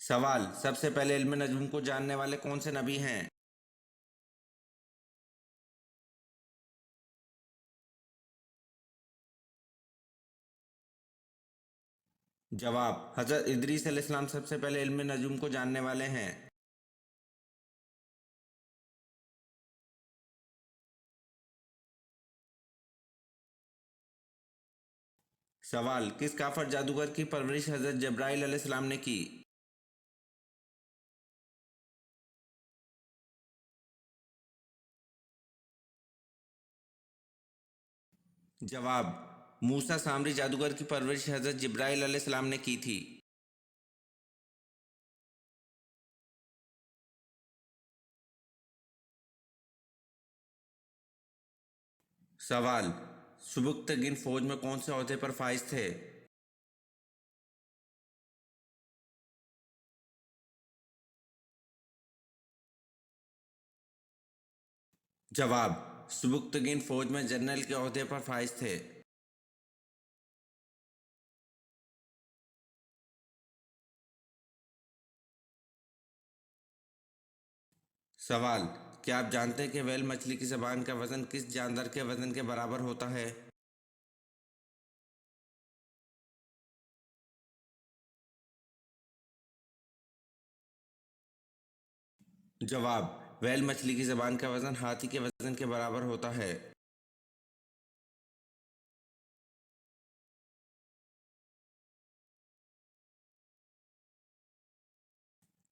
سوال: سب سے پہلے علم نجم کو جاننے والے کون سے نبی ہیں؟ جواب: حضرت ادریس علیہ السلام سب سے پہلے علم نجوم کو جاننے والے ہیں۔ سوال: کس کافر جادوگر کی پرورش حضرت جبرائیل علیہ السلام نے کی؟ جواب: موسیٰ سامری جادوگر کی پرورش حضرت جبرائیل علیہ السلام نے کی تھی۔ سوال: سبکتگین فوج میں کون سے عہدے پر فائز تھے؟ جواب: سبکتگین فوج میں جنرل کے عہدے پر فائز تھے۔ سوال: کیا آپ جانتے ہیں کہ ویل مچھلی کی زبان کا وزن کس جاندار کے وزن کے برابر ہوتا ہے؟ جواب: ویل مچھلی کی زبان کا وزن ہاتھی کے وزن کے برابر ہوتا ہے۔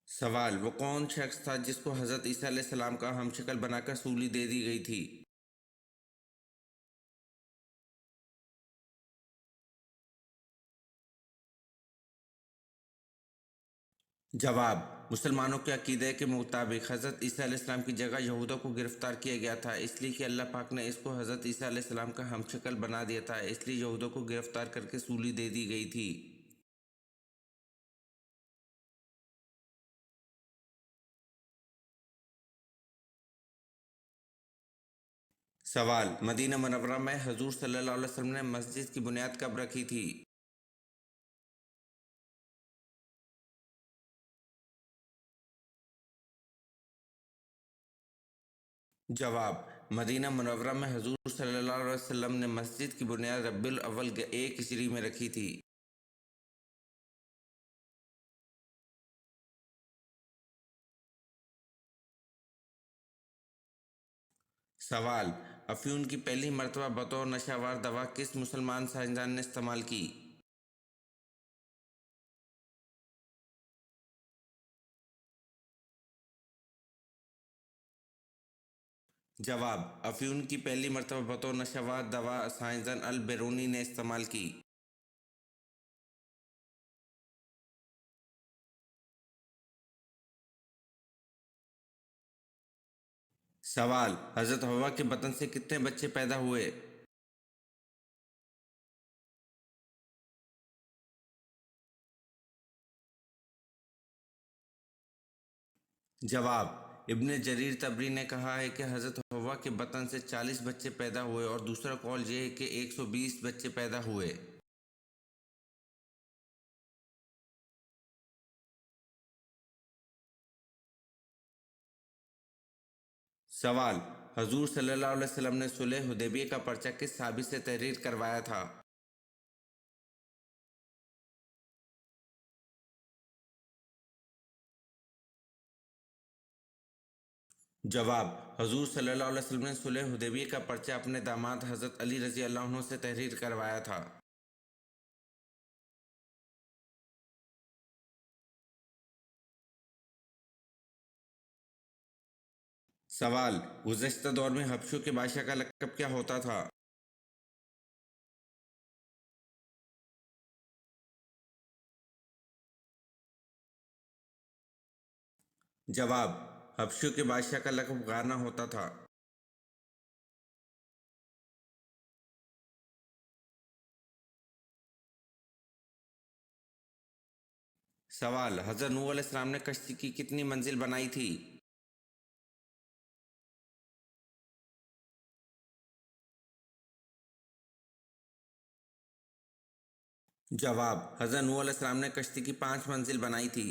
سوال: وہ کون شخص تھا جس کو حضرت عیسیٰ علیہ السلام کا ہم شکل بنا کر سولی دے دی گئی تھی؟ جواب: مسلمانوں کے عقیدے کے مطابق حضرت عیسیٰ علیہ السلام کی جگہ یہودوں کو گرفتار کیا گیا تھا، اس لیے کہ اللہ پاک نے اس کو حضرت عیسیٰ علیہ السلام کا ہم شکل بنا دیا تھا، اس لیے یہودوں کو گرفتار کر کے سولی دے دی گئی تھی۔ سوال: مدینہ منورہ میں حضور صلی اللہ علیہ وسلم نے مسجد کی بنیاد کب رکھی تھی؟ جواب: مدینہ منورہ میں حضور صلی اللہ علیہ وسلم نے مسجد کی بنیاد ربیع الاول 1 ہجری میں رکھی تھی۔ سوال: افیون کی پہلی مرتبہ بطور نشہ آور دوا کس مسلمان سائنسدان نے استعمال کی؟ جواب: افیون کی پہلی مرتبہ بطور نشہ آور دوا سائنسدان البیرونی نے استعمال کی۔ سوال: حضرت حوا کے بطن سے کتنے بچے پیدا ہوئے؟ جواب: ابن جریر طبری نے کہا ہے کہ حضرت حوا کے بطن سے 40 بچے پیدا ہوئے، اور دوسرا قول یہ ہے کہ 120 بچے پیدا ہوئے۔ سوال: حضور صلی اللہ علیہ وسلم نے صلح حدیبیہ کا پرچہ کس صحابی سے تحریر کروایا تھا؟ جواب: حضور صلی اللہ علیہ وسلم نے صلح حدیبیہ کا پرچہ اپنے داماد حضرت علی رضی اللہ عنہ سے تحریر کروایا تھا۔ سوال: گزشتہ دور میں حبشوں کے بادشاہ کا لقب کیا ہوتا تھا؟ جواب: حبشوں کے بادشاہ کا لقب غانا ہوتا تھا۔ سوال: حضرت نوح علیہ السلام نے کشتی کی کتنی منزل بنائی تھی؟ جواب: حضرت نوح علیہ السلام نے کشتی کی 5 منزل بنائی تھی۔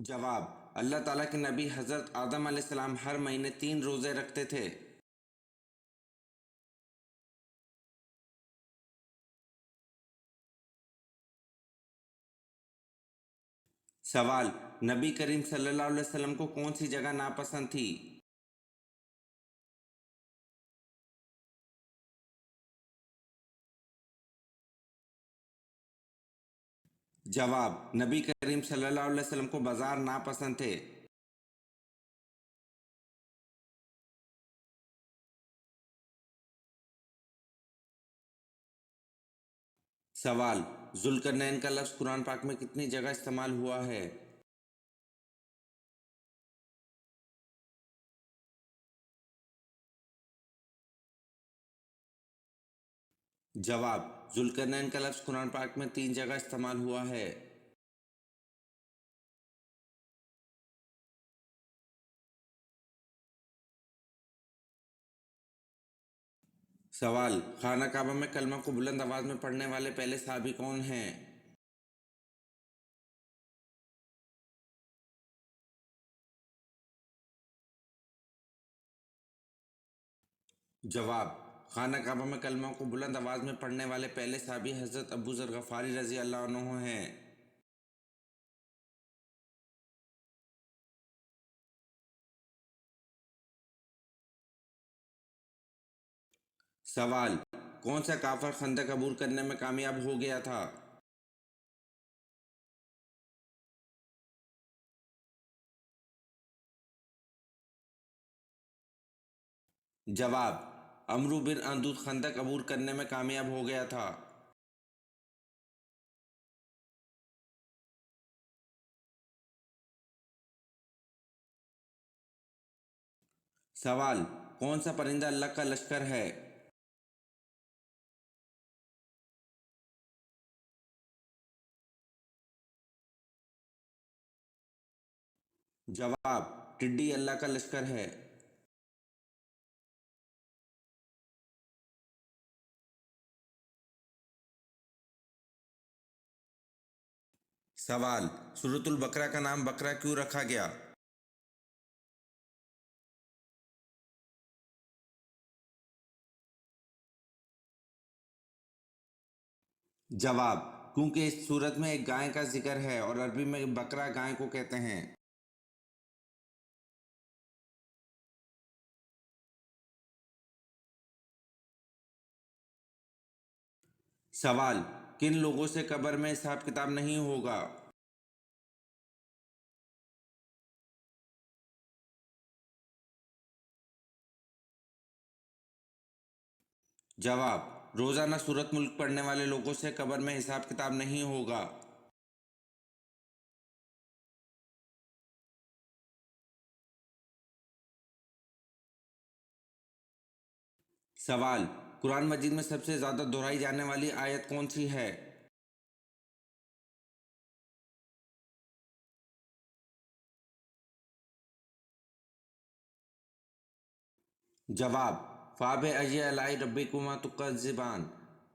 جواب: اللہ تعالیٰ کے نبی حضرت آدم علیہ السلام ہر مہینے 3 روزے رکھتے تھے۔ سوال: نبی کریم صلی اللہ علیہ وسلم کو کون سی جگہ ناپسند تھی؟ جواب: نبی کریم صلی اللہ علیہ وسلم کو بازار ناپسند تھے۔ سوال: ذوالقرنین کا لفظ قرآن پاک میں کتنی جگہ استعمال ہوا ہے؟ جواب: ذوالقرنین کا لفظ قرآن پاک میں 3 جگہ استعمال ہوا ہے۔ سوال: خانہ کعبہ میں کلمہ کو بلند آواز میں پڑھنے والے پہلے صحابی کون ہیں؟ جواب: خانہ کعبہ میں کلمہ کو بلند آواز میں پڑھنے والے پہلے صحابی حضرت ابو ذر غفاری رضی اللہ عنہ ہیں۔ سوال: کون سا کافر خندق عبور کرنے میں کامیاب ہو گیا تھا؟ جواب: عمرو بن اندود خندق عبور کرنے میں کامیاب ہو گیا تھا۔ سوال: کون سا پرندہ اللہ کا لشکر ہے؟ جواب: ٹڈی اللہ کا لشکر ہے۔ سوال: سورۃ البقرہ کا نام بقرہ کیوں رکھا گیا؟ جواب: کیونکہ اس سورت میں ایک گائے کا ذکر ہے اور عربی میں بقرہ گائے کو کہتے ہیں۔ سوال: کن لوگوں سے قبر میں حساب کتاب نہیں ہوگا؟ جواب: روزانہ سورۃ ملک پڑھنے والے لوگوں سے قبر میں حساب کتاب نہیں ہوگا۔ سوال: قرآن مجید میں سب سے زیادہ دہرائی جانے والی آیت کون سی ہے؟ جواب: فَبِأَيِّ آلَاءِ رَبِّكُمَا تُكَذِّبَانِ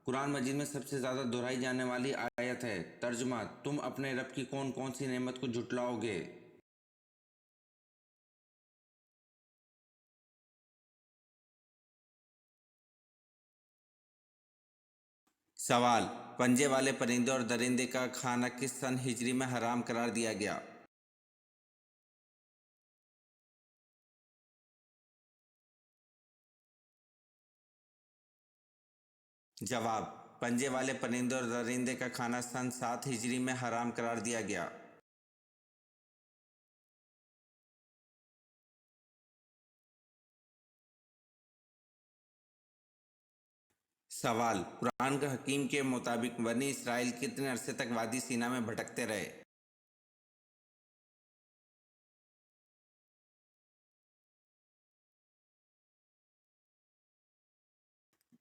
قرآن مجید میں سب سے زیادہ دہرائی جانے والی آیت ہے۔ ترجمہ: تم اپنے رب کی کون کون سی نعمت کو جھٹلاؤ گے؟ سوال: پنجے والے پرندے اور درندے کا کھانا کس سن ہجری میں حرام قرار دیا گیا؟ جواب: پنجے والے پرندے اور درندے کا کھانا سن 7 ہجری میں حرام قرار دیا گیا۔ سوال: قرآن حکیم کے مطابق بنی اسرائیل کتنے عرصے تک وادی سینا میں بھٹکتے رہے؟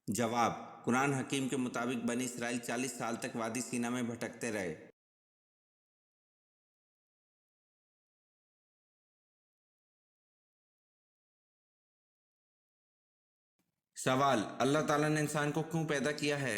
جواب: قرآن حکیم کے مطابق بنی اسرائیل 40 سال تک وادی سینا میں بھٹکتے رہے۔ سوال: اللہ تعالیٰ نے انسان کو کیوں پیدا کیا ہے؟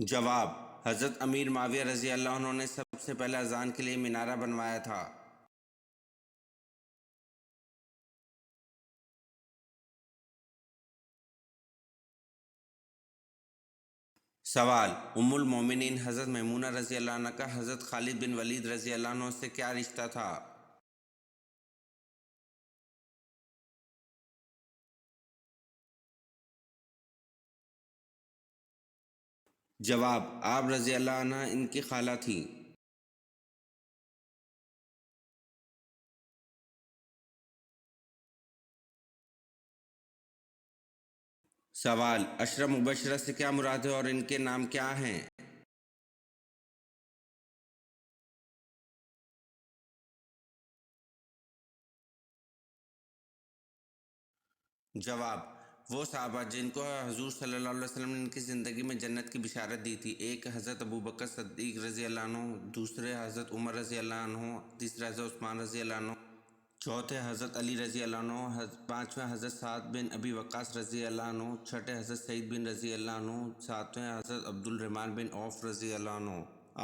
جواب: حضرت امیر معاویہ رضی اللہ عنہ نے سب سے پہلے اذان کے لیے مینارہ بنوایا تھا۔ سوال: ام المومنین حضرت میمونہ رضی اللہ عنہ کا حضرت خالد بن ولید رضی اللہ عنہ سے کیا رشتہ تھا؟ جواب: آپ رضی اللہ عنہ ان کی خالہ تھیں۔ سوال: عشرہ مبشرہ سے کیا مراد ہے اور ان کے نام کیا ہیں؟ جواب: وہ صحابہ جن کو حضور صلی اللہ علیہ وسلم نے ان کی زندگی میں جنت کی بشارت دی تھی۔ ایک حضرت ابوبکر صدیق رضی اللہ عنہ، دوسرے حضرت عمر رضی اللہ عنہ، تیسرے حضرت عثمان رضی اللہ عنہ، چوتھے حضرت علی رضی اللہ عنہ، پانچویں حضرت سعد بن ابی وقاص رضی اللہ عنہ، چھٹے حضرت سعید بن رضی اللہ عنہ، ساتویں حضرت عبد الرحمن بن عوف رضی اللہ عنہ،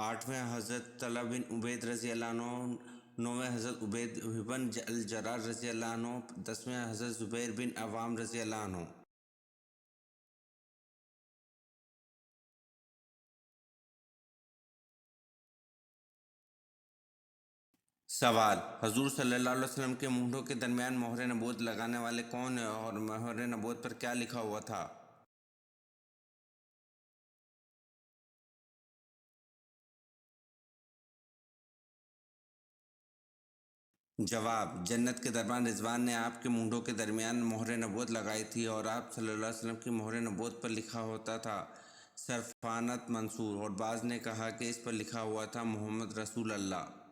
آٹھویں حضرت طلحہ بن عبید رضی اللہ عنہ، نویں حضرت عبید بن الجراح رضی اللہ عنہ، دسویں حضرت زبیر بن عوام رضی اللہ عنہ۔ سوال: حضور صلی اللہ علیہ وسلم کے مونڈھوں کے درمیان مہر نبوت لگانے والے کون ہیں اور مہر نبوت پر کیا لکھا ہوا تھا؟ جواب: جنت کے دربان رضوان نے آپ کے مونڈھوں کے درمیان مہر نبوت لگائی تھی اور آپ صلی اللہ علیہ وسلم کی مہر نبوت پر لکھا ہوتا تھا سرفانت منصور، اور بعض نے کہا کہ اس پر لکھا ہوا تھا محمد رسول اللہ۔